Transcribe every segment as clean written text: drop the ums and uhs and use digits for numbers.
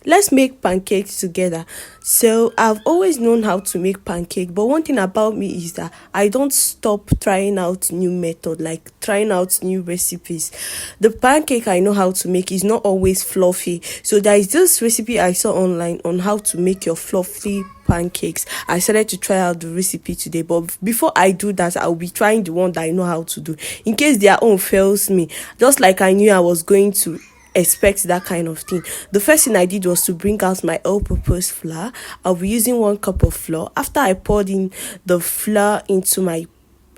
let's make pancakes together. So I've always known how to make pancake, but one thing about me is that I don't stop trying out new method, like trying out new recipes. The pancake I know how to make is not always fluffy. So there is this recipe I saw online on how to make your fluffy pancakes. I started to try out the recipe today, but before I do that, I'll be trying the one that I know how to do in case their own fails me, just like I knew I was going to expect that kind of thing. The first thing I did was to bring out my all-purpose flour. I'll be using 1 cup of flour. After I poured in the flour into my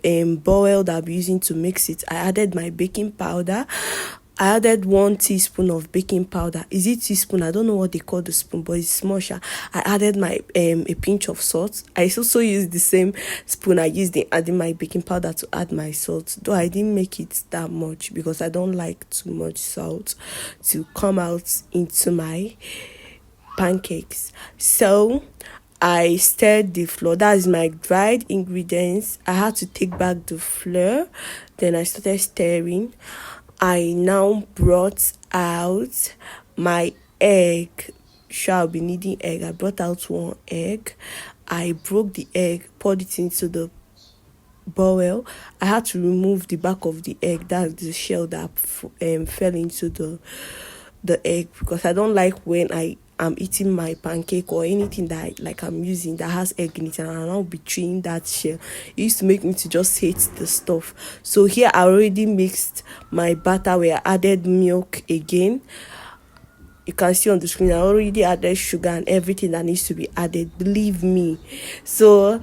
bowl that I'll be using to mix it, I added my baking powder. I added 1 teaspoon of baking powder. Is it teaspoon? I don't know what they call the spoon, but it's small. I added my a pinch of salt. I also used the same spoon I used in adding my baking powder to add my salt. Though I didn't make it that much because I don't like too much salt to come out into my pancakes. So I stirred the flour. That is my dried ingredients. I had to take back the flour. Then I started stirring. I now brought out my egg. Sure, I'll be needing egg. I brought out 1 egg. I broke the egg, poured it into the bowl. I had to remove the back of the egg. That's the shell that fell into the egg, because I don't like when I'm eating my pancake or anything that I'm using that has egg in it, and I'll now be chewing that shell. It used to make me to just hate the stuff. So here I already mixed my batter where I added milk again. You can see on the screen I already added sugar and everything that needs to be added, believe me. So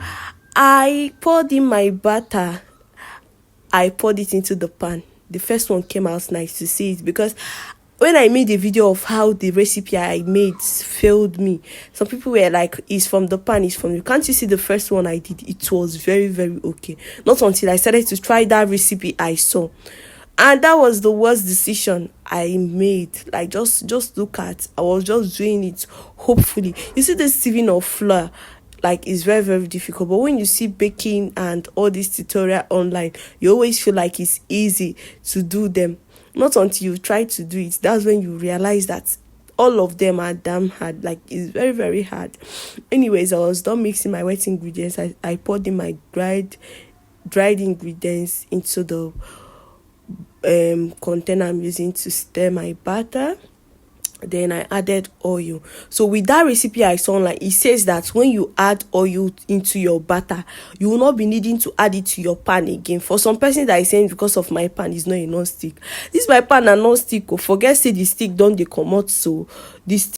I poured in my batter. I poured it into the pan. The first one came out nice to see it, because when I made a video of how the recipe I made failed me, some people were like, it's from the pan, it's from you. Can't you see the first one I did? It was very, very okay. Not until I started to try that recipe I saw. And that was the worst decision I made. Like, just look at, I was just doing it hopefully. You see the sieving of flour, like, it's very, very difficult. But when you see baking and all this tutorial online, you always feel like it's easy to do them. Not until you try to do it, that's when you realize that all of them are damn hard. Like, it's very, very hard. Anyways, I was done mixing my wet ingredients. I poured in my dried ingredients into the container I'm using to stir my batter. Then I added oil. So with that recipe I saw online, it says that when you add oil into your batter, you will not be needing to add it to your pan again. For some person that is saying because of my pan is not a non-stick, this my pan are non-stick. Forget say the stick don't they come out, so this